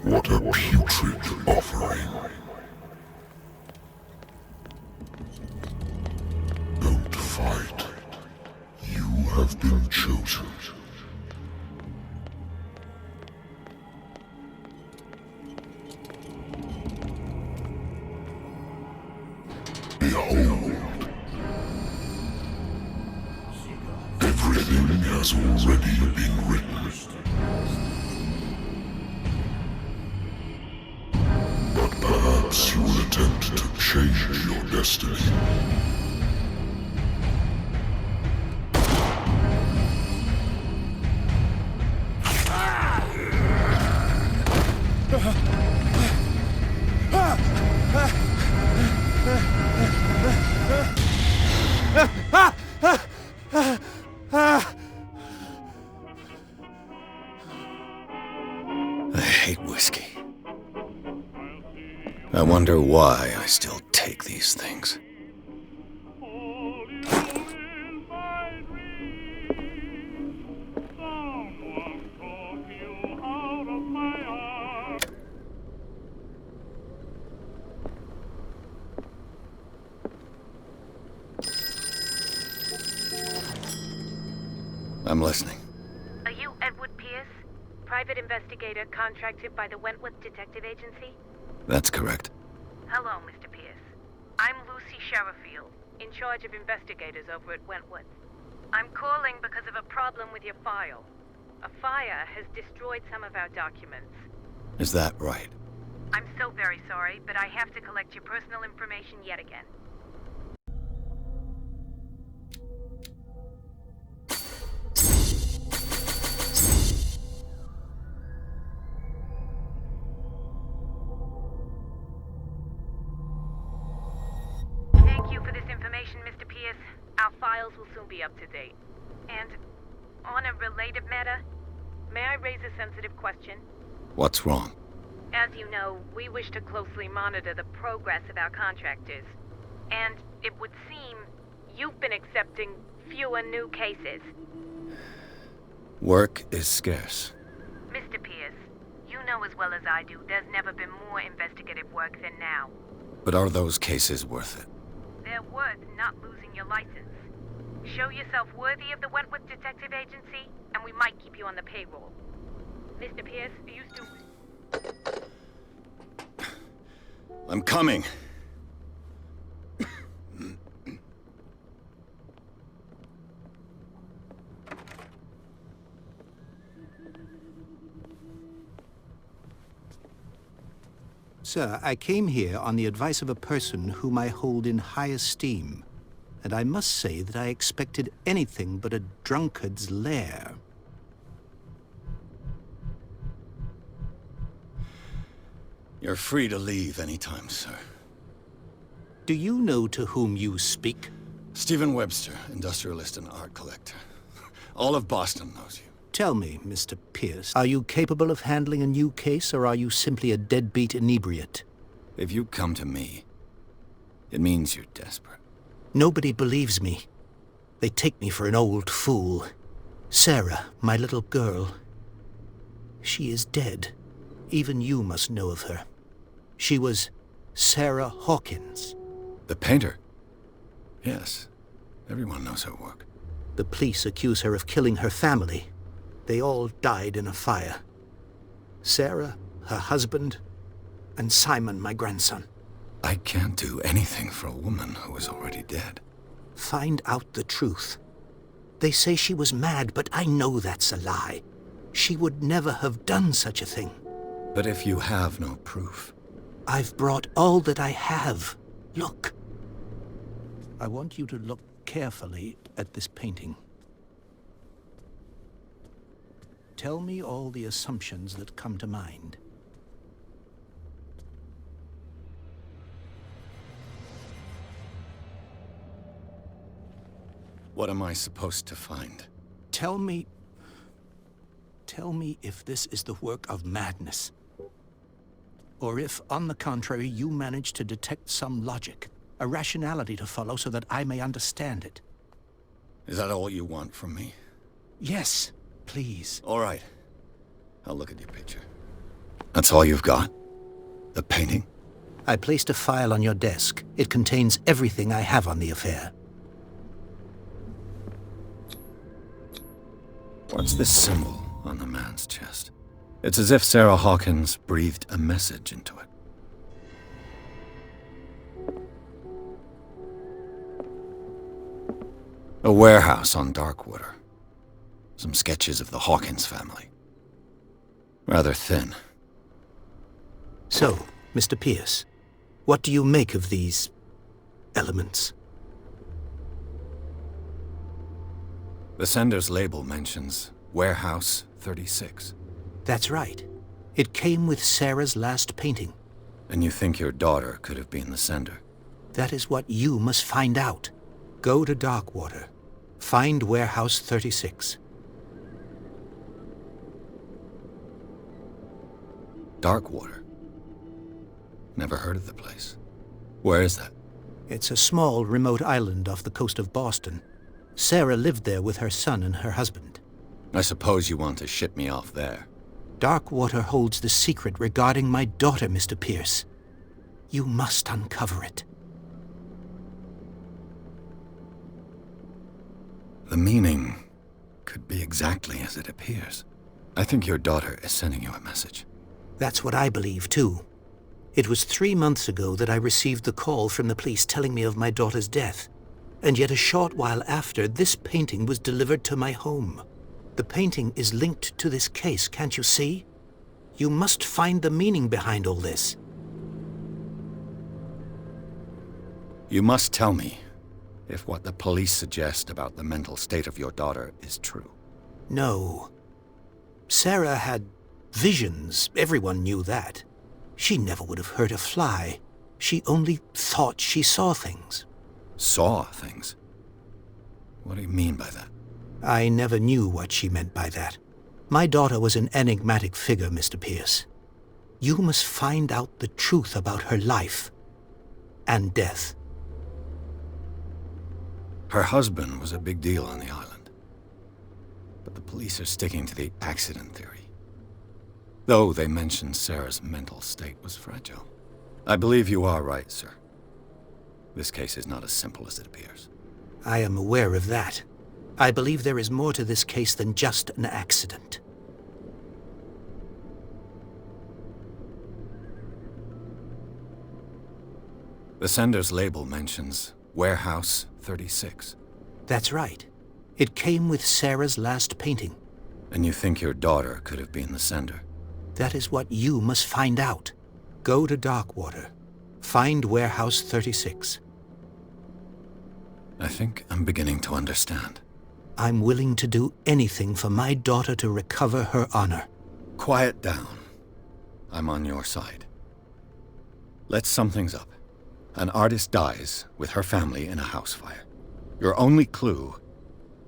What a putrid offering. Don't fight. You have been chosen. Behold. Everything has already been written. But perhaps you will attempt to change your destiny. I hate whiskey. I wonder why I still take these things. I'm listening. Are you Edward Pierce? Private investigator contracted by the Wentworth Detective Agency? That's correct. Hello, Mr. Pierce. I'm Lucy Sherifield, in charge of investigators over at Wentworth. I'm calling because of a problem with your file. A fire has destroyed some of our documents. Is that right? I'm so very sorry, but I have to collect your personal information yet again. Thank you for this information, Mr. Pierce. Our files will soon be up to date. And on a related matter, may I raise a sensitive question? What's wrong? As you know, we wish to closely monitor the progress of our contractors. And it would seem you've been accepting fewer new cases. Work is scarce. Mr. Pierce, you know as well as I do there's never been more investigative work than now. But are those cases worth it? They're worth not losing your license. Show yourself worthy of the Wentworth Detective Agency, and we might keep you on the payroll. Mr. Pierce, are you still... I'm coming. Sir, I came here on the advice of a person whom I hold in high esteem, and I must say that I expected anything but a drunkard's lair. You're free to leave anytime, sir. Do you know to whom you speak? Stephen Webster, industrialist and art collector. All of Boston knows you. Tell me, Mr. Pierce, are you capable of handling a new case, or are you simply a deadbeat inebriate? If you come to me, it means you're desperate. Nobody believes me. They take me for an old fool. Sarah, my little girl, she is dead. Even you must know of her. She was Sarah Hawkins. The painter? Yes. Everyone knows her work. The police accuse her of killing her family. They all died in a fire. Sarah, her husband, and Simon, my grandson. I can't do anything for a woman who is already dead. Find out the truth. They say she was mad, but I know that's a lie. She would never have done such a thing. But if you have no proof... I've brought all that I have. Look. I want you to look carefully at this painting. Tell me all the assumptions that come to mind. What am I supposed to find? Tell me if this is the work of madness. Or if, on the contrary, you manage to detect some logic, a rationality to follow so that I may understand it. Is that all you want from me? Yes, please. All right. I'll look at your picture. That's all you've got? The painting? I placed a file on your desk. It contains everything I have on the affair. What's this symbol on the man's chest? It's as if Sarah Hawkins breathed a message into it. A warehouse on Darkwater. Some sketches of the Hawkins family. Rather thin. So, Mr. Pierce, what do you make of these elements? The sender's label mentions Warehouse 36. That's right. It came with Sarah's last painting. And you think your daughter could have been the sender? That is what you must find out. Go to Darkwater. Find Warehouse 36. Darkwater? Never heard of the place. Where is that? It's a small, remote island off the coast of Boston. Sarah lived there with her son and her husband. I suppose you want to ship me off there. Darkwater holds the secret regarding my daughter, Mr. Pierce. You must uncover it. The meaning could be exactly as it appears. I think your daughter is sending you a message. That's what I believe, too. It was 3 months ago that I received the call from the police telling me of my daughter's death. And yet a short while after, this painting was delivered to my home. The painting is linked to this case, can't you see? You must find the meaning behind all this. You must tell me if what the police suggest about the mental state of your daughter is true. No. Sarah had visions. Everyone knew that. She never would have hurt a fly. She only thought she saw things. Saw things? What do you mean by that? I never knew what she meant by that. My daughter was an enigmatic figure, Mr. Pierce. You must find out the truth about her life and death. Her husband was a big deal on the island. But the police are sticking to the accident theory. Though they mention Sarah's mental state was fragile. I believe you are right, sir. This case is not as simple as it appears. I am aware of that. I believe there is more to this case than just an accident. The sender's label mentions Warehouse 36. That's right. It came with Sarah's last painting. And you think your daughter could have been the sender? That is what you must find out. Go to Darkwater. Find Warehouse 36. I think I'm beginning to understand. I'm willing to do anything for my daughter to recover her honor. Quiet down. I'm on your side. Let's sum things up. An artist dies with her family in a house fire. Your only clue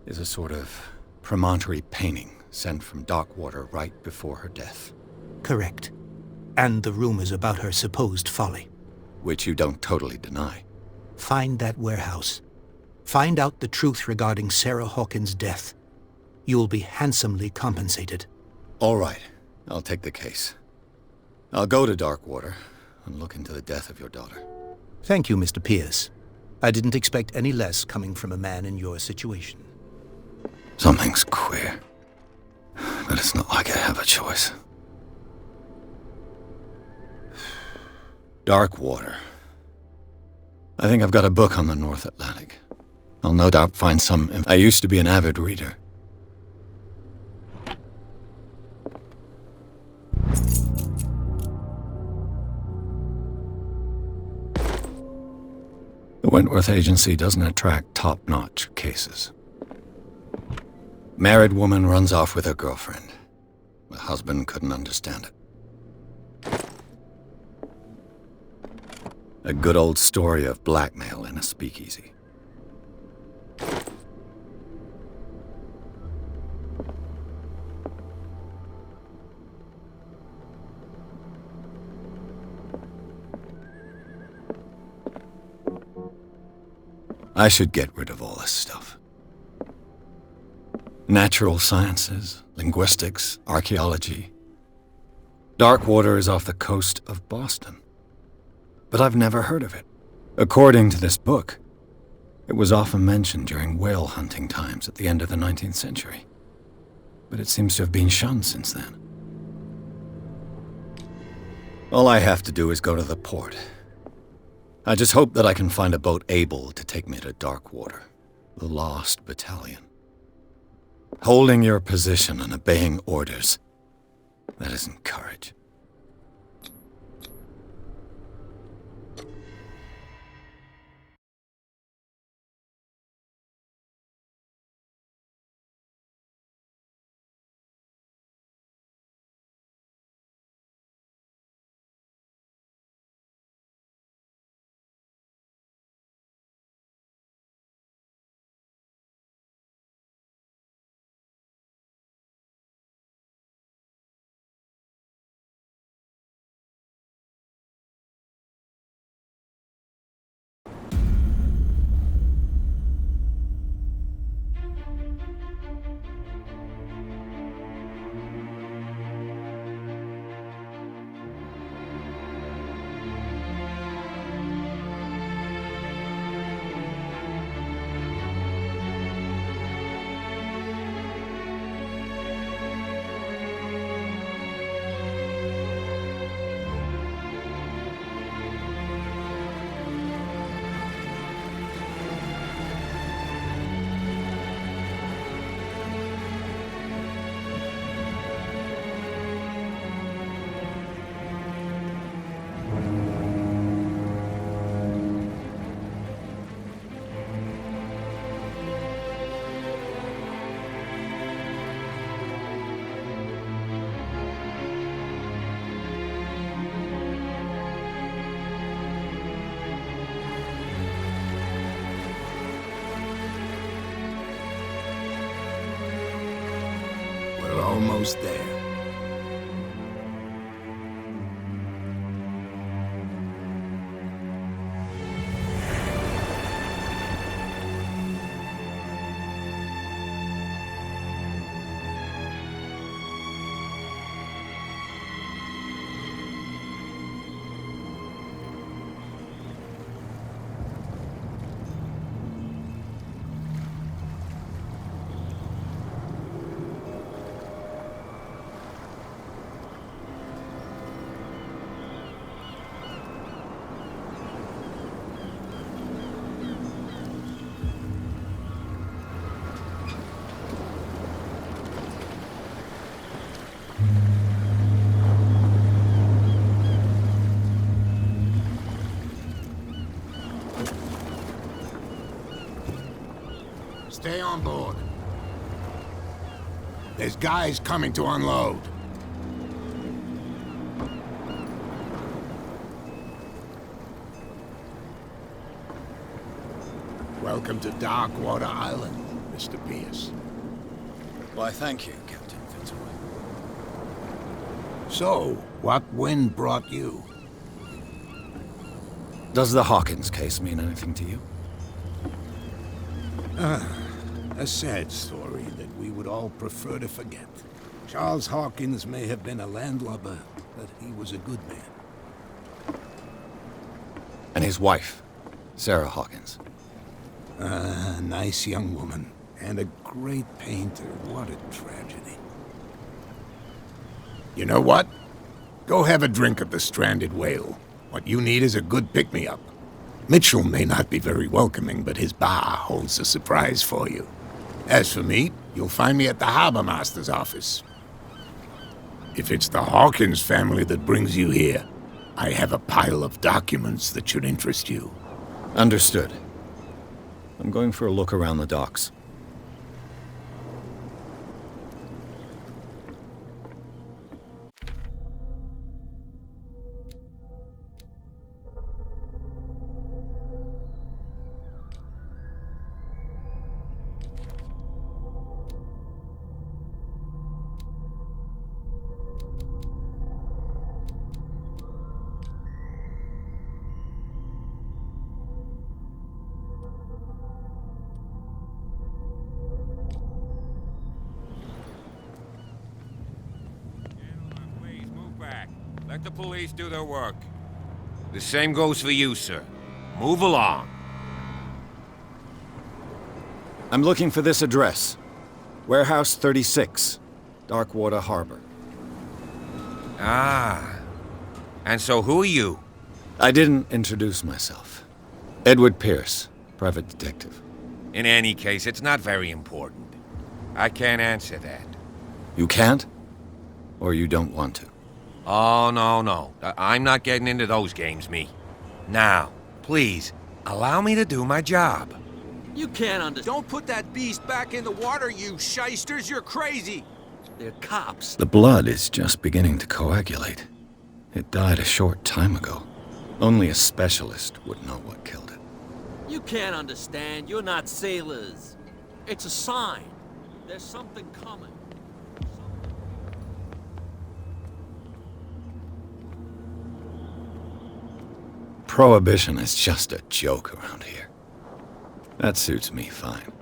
is a sort of promontory painting sent from Darkwater right before her death. Correct. And the rumors about her supposed folly. Which you don't totally deny. Find that warehouse. Find out the truth regarding Sarah Hawkins' death. You'll be handsomely compensated. All right. I'll take the case. I'll go to Darkwater and look into the death of your daughter. Thank you, Mr. Pierce. I didn't expect any less coming from a man in your situation. Something's queer. But it's not like I have a choice. Darkwater. I think I've got a book on the North Atlantic. I'll no doubt find some... I used to be an avid reader. The Wentworth Agency doesn't attract top-notch cases. Married woman runs off with her girlfriend. The husband couldn't understand it. A good old story of blackmail in a speakeasy. I should get rid of all this stuff. Natural sciences, linguistics, archaeology. Darkwater is off the coast of Boston. But I've never heard of it. According to this book, it was often mentioned during whale hunting times at the end of the 19th century. But it seems to have been shunned since then. All I have to do is go to the port. I just hope that I can find a boat able to take me to Darkwater, the Lost Battalion. Holding your position and obeying orders, that isn't courage. We're almost there. Stay on board. There's guys coming to unload. Welcome to Darkwater Island, Mr. Pierce. Why, thank you, Captain Fitzroy. So, what wind brought you? Does the Hawkins case mean anything to you? A sad story that we would all prefer to forget. Charles Hawkins may have been a landlubber, but he was a good man. And his wife, Sarah Hawkins. A nice young woman, and a great painter. What a tragedy. You know what? Go have a drink at the Stranded Whale. What you need is a good pick-me-up. Mitchell may not be very welcoming, but his bar holds a surprise for you. As for me, you'll find me at the Harbor Master's office. If it's the Hawkins family that brings you here, I have a pile of documents that should interest you. Understood. I'm going for a look around the docks. Let the police do their work. The same goes for you, sir. Move along. I'm looking for this address. Warehouse 36, Darkwater Harbor. Ah. And so who are you? I didn't introduce myself. Edward Pierce, private detective. In any case, it's not very important. I can't answer that. You can't? Or you don't want to? Oh, no. I'm not getting into those games, me. Now, please, allow me to do my job. You can't understand. Don't put that beast back in the water, you shysters! You're crazy! They're cops. The blood is just beginning to coagulate. It died a short time ago. Only a specialist would know what killed it. You can't understand. You're not sailors. It's a sign. There's something coming. Prohibition is just a joke around here. That suits me fine.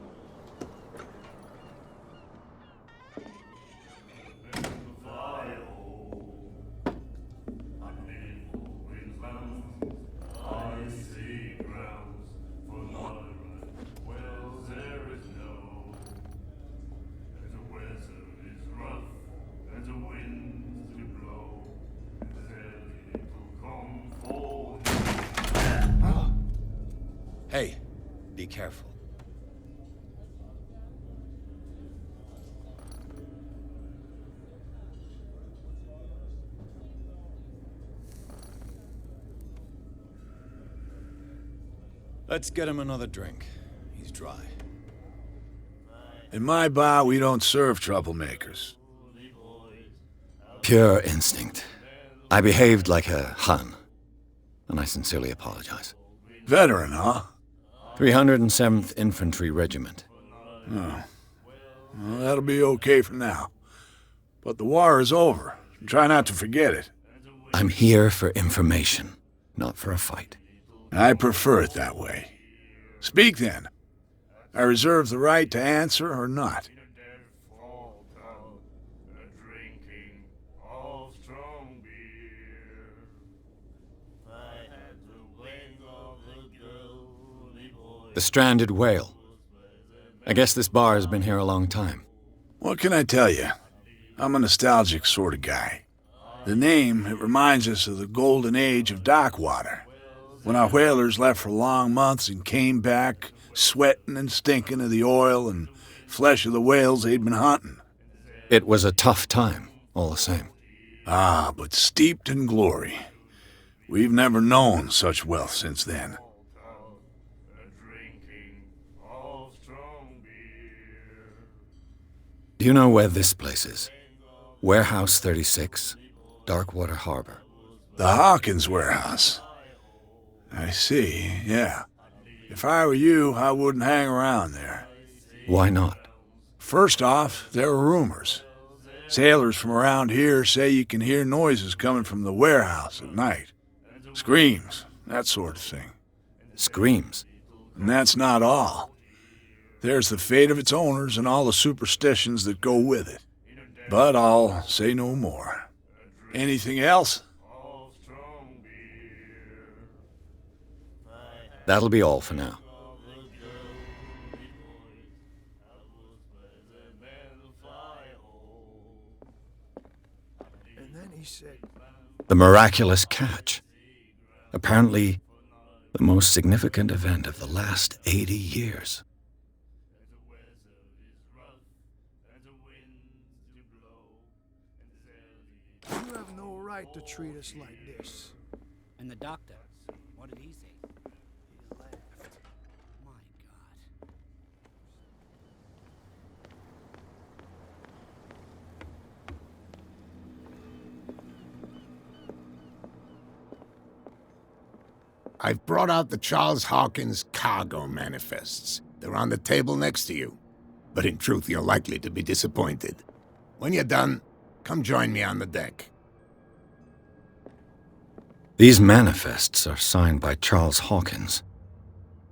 Hey, be careful. Let's get him another drink. He's dry. In my bar, we don't serve troublemakers. Pure instinct. I behaved like a Hun, and I sincerely apologize. Veteran, huh? 307th Infantry Regiment. Oh. Well, that'll be okay for now. But the war is over. Try not to forget it. I'm here for information, not for a fight. I prefer it that way. Speak then. I reserve the right to answer or not. The Stranded Whale. I guess this bar has been here a long time. What can I tell you? I'm a nostalgic sort of guy. The name, it reminds us of the golden age of Darkwater, when our whalers left for long months and came back sweating and stinking of the oil and flesh of the whales they'd been hunting. It was a tough time, all the same. Ah, but steeped in glory. We've never known such wealth since then. Do you know where this place is? Warehouse 36, Darkwater Harbor. The Hawkins warehouse. I see, yeah. If I were you, I wouldn't hang around there. Why not? First off, there are rumors. Sailors from around here say you can hear noises coming from the warehouse at night. Screams, that sort of thing. Screams? And that's not all. There's the fate of its owners and all the superstitions that go with it. But I'll say no more. Anything else? That'll be all for now. And then he said, The miraculous catch. Apparently, the most significant event of the last 80 years. "You have no right to treat us like this." And the doctor, what did he say? He laughed. My God. I've brought out the Charles Hawkins cargo manifests. They're on the table next to you. But in truth, you're likely to be disappointed. When you're done, come join me on the deck. These manifests are signed by Charles Hawkins,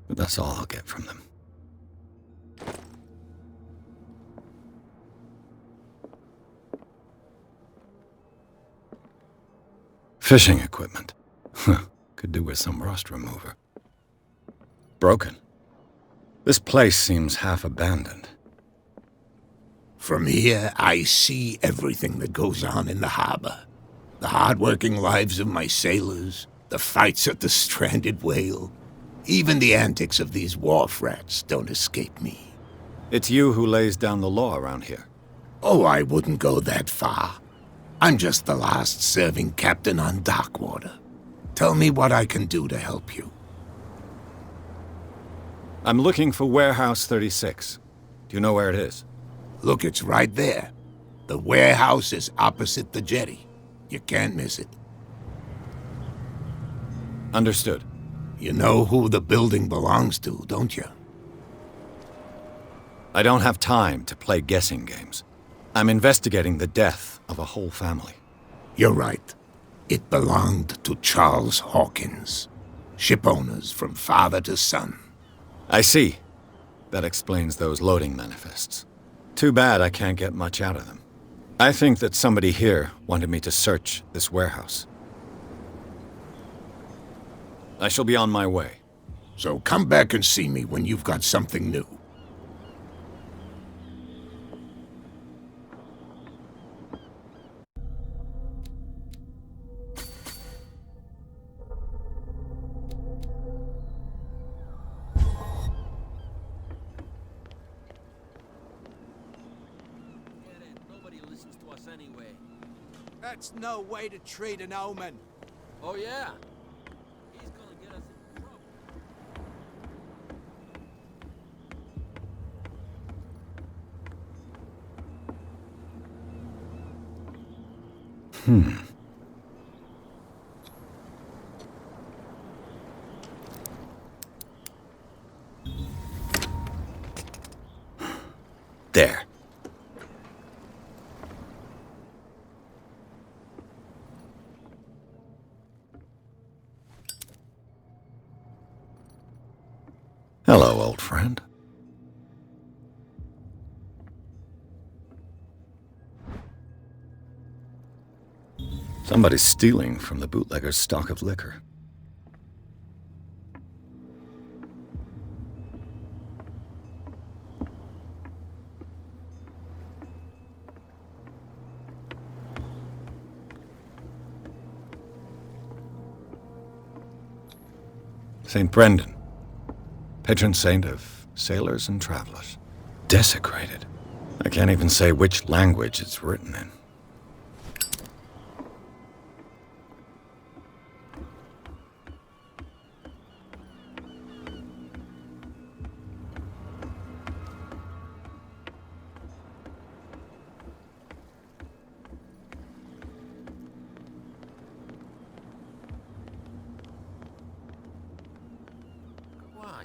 but that's all I'll get from them. Fishing equipment. Could do with some rust remover. Broken. This place seems half abandoned. From here, I see everything that goes on in the harbor. The hard-working lives of my sailors, the fights at the stranded whale. Even the antics of these wharf rats don't escape me. It's you who lays down the law around here. Oh, I wouldn't go that far. I'm just the last serving captain on Darkwater. Tell me what I can do to help you. I'm looking for Warehouse 36. Do you know where it is? Look, it's right there. The warehouse is opposite the jetty. You can't miss it. Understood. You know who the building belongs to, don't you? I don't have time to play guessing games. I'm investigating the death of a whole family. You're right. It belonged to Charles Hawkins. Ship owners from father to son. I see. That explains those loading manifests. Too bad I can't get much out of them. I think that somebody here wanted me to search this warehouse. I shall be on my way. So come back and see me when you've got something new. That's no way to treat an omen. Oh, yeah? He's gonna get us in trouble. There. Hello, old friend. Somebody's stealing from the bootlegger's stock of liquor. St. Brendan. Patron saint of sailors and travelers. Desecrated. I can't even say which language it's written in.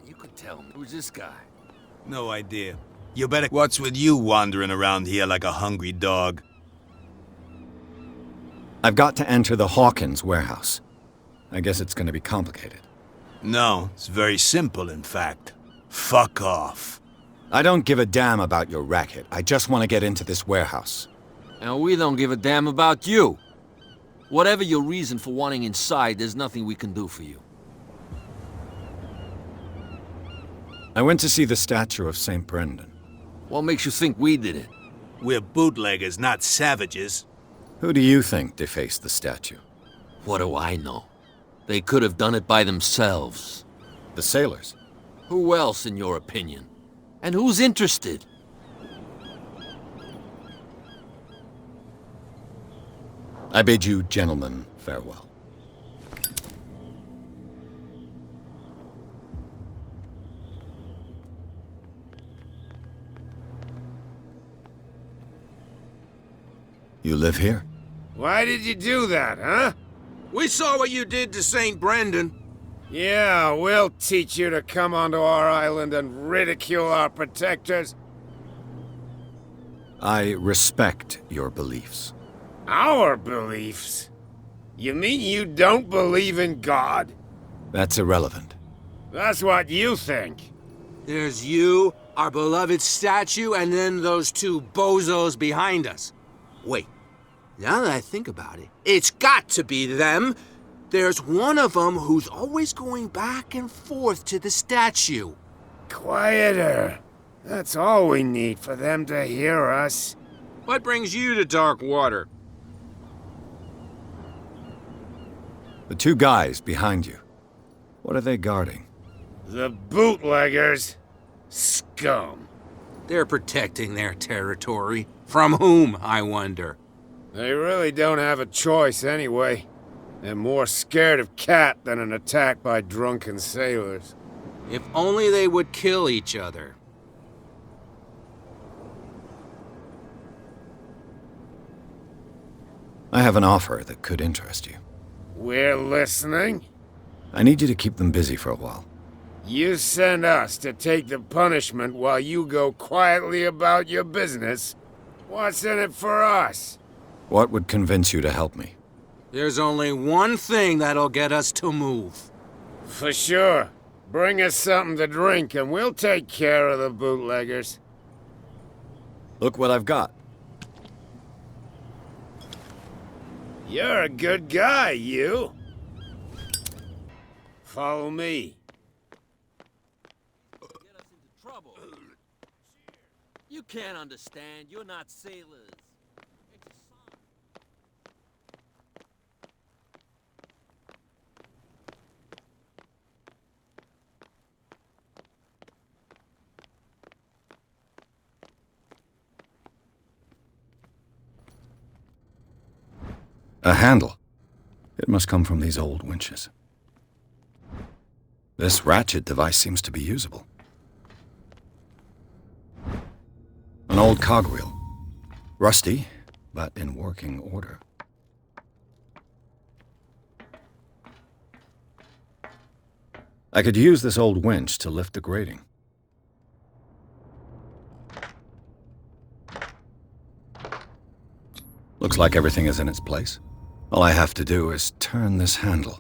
You could tell me. Who's this guy? No idea. You better... What's with you wandering around here like a hungry dog? I've got to enter the Hawkins warehouse. I guess it's gonna be complicated. No, it's very simple, in fact. Fuck off. I don't give a damn about your racket. I just want to get into this warehouse. And we don't give a damn about you. Whatever your reason for wanting inside, there's nothing we can do for you. I went to see the statue of St. Brendan. What makes you think we did it? We're bootleggers, not savages. Who do you think defaced the statue? What do I know? They could have done it by themselves. The sailors? Who else, in your opinion? And who's interested? I bid you gentlemen farewell. You live here? Why did you do that, huh? We saw what you did to St. Brendan. Yeah, we'll teach you to come onto our island and ridicule our protectors. I respect your beliefs. Our beliefs? You mean you don't believe in God? That's irrelevant. That's what you think. There's you, our beloved statue, and then those two bozos behind us. Wait, Now that I think about it, it's got to be them. There's one of them who's always going back and forth to the statue. Quieter. That's all we need for them to hear us. What brings you to Darkwater? The two guys behind you. What are they guarding? The bootleggers. Scum. They're protecting their territory. From whom, I wonder? They really don't have a choice anyway. They're more scared of Cat than an attack by drunken sailors. If only they would kill each other. I have an offer that could interest you. We're listening. I need you to keep them busy for a while. You send us to take the punishment while you go quietly about your business. What's in it for us? What would convince you to help me? There's only one thing that'll get us to move. For sure. Bring us something to drink and we'll take care of the bootleggers. Look what I've got. You're a good guy, you. Follow me. Get us into trouble. You can't understand. You're not sailors. It's a sign. A handle. It must come from these old winches. This ratchet device seems to be usable. An old cogwheel. Rusty, but in working order. I could use this old winch to lift the grating. Looks like everything is in its place. All I have to do is turn this handle.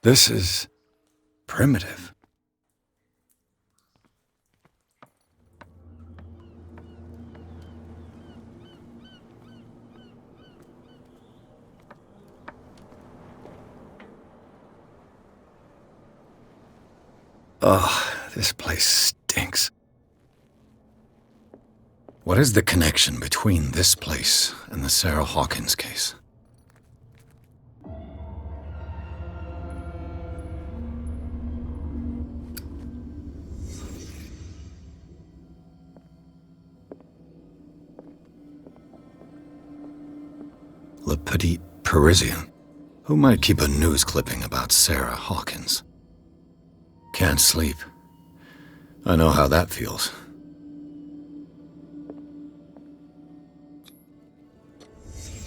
This is primitive. Oh, this place stinks. What is the connection between this place and the Sarah Hawkins case? Le Petit Parisien. Who might keep a news clipping about Sarah Hawkins? Can't sleep. I know how that feels.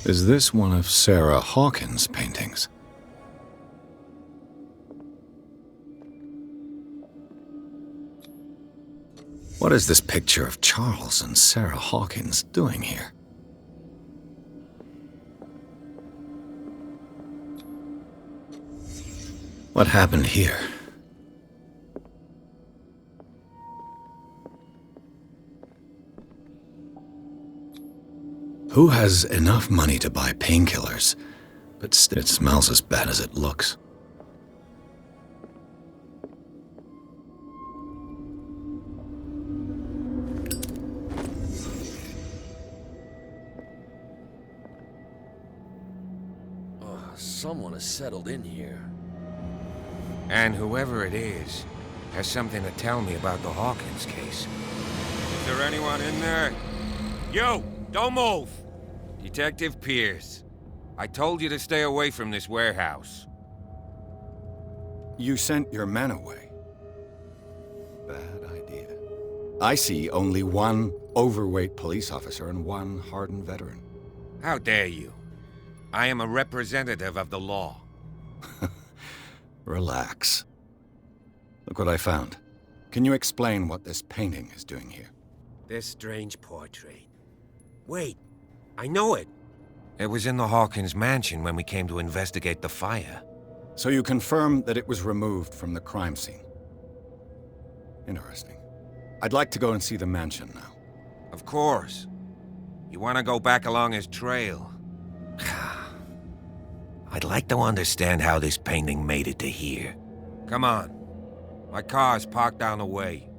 Is this one of Sarah Hawkins' paintings? What is this picture of Charles and Sarah Hawkins doing here? What happened here? Who has enough money to buy painkillers, but it smells as bad as it looks? Someone has settled in here. And whoever it is has something to tell me about the Hawkins case. Is there anyone in there? You! Don't move! Detective Pierce. I told you to stay away from this warehouse. You sent your men away. Bad idea. I see only one overweight police officer and one hardened veteran. How dare you? I am a representative of the law. Relax. Look what I found. Can you explain what this painting is doing here? This strange portrait. Wait, I know it. It was in the Hawkins mansion when we came to investigate the fire. So you confirm that it was removed from the crime scene? Interesting. I'd like to go and see the mansion now. Of course. You want to go back along his trail? I'd like to understand how this painting made it to here. Come on. My car's parked down the way.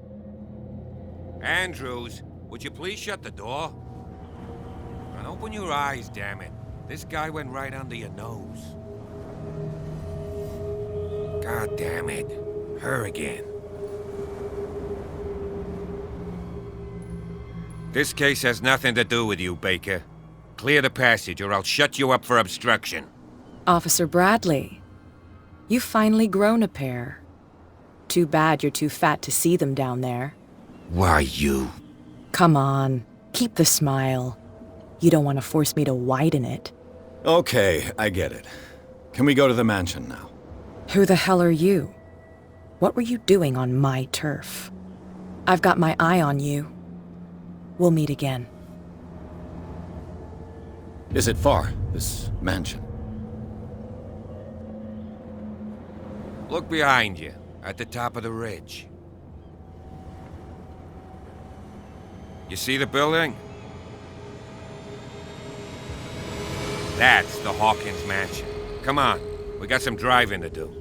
Andrews, would you please shut the door? And open your eyes, damn it. This guy went right under your nose. God damn it. Her again. This case has nothing to do with you, Baker. Clear the passage or I'll shut you up for obstruction. Officer Bradley, you've finally grown a pair. Too bad you're too fat to see them down there. Why, you? Come on, keep the smile. You don't want to force me to widen it. Okay, I get it. Can we go to the mansion now? Who the hell are you? What were you doing on my turf? I've got my eye on you. We'll meet again. Is it far, this mansion? Look behind you, at the top of the ridge. You see the building? That's the Hawkins mansion. Come on, we got some driving to do.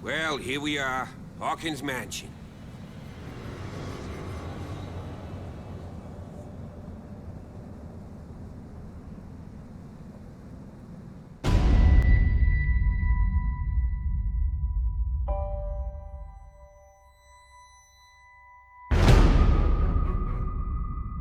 Well, here we are, Hawkins Mansion.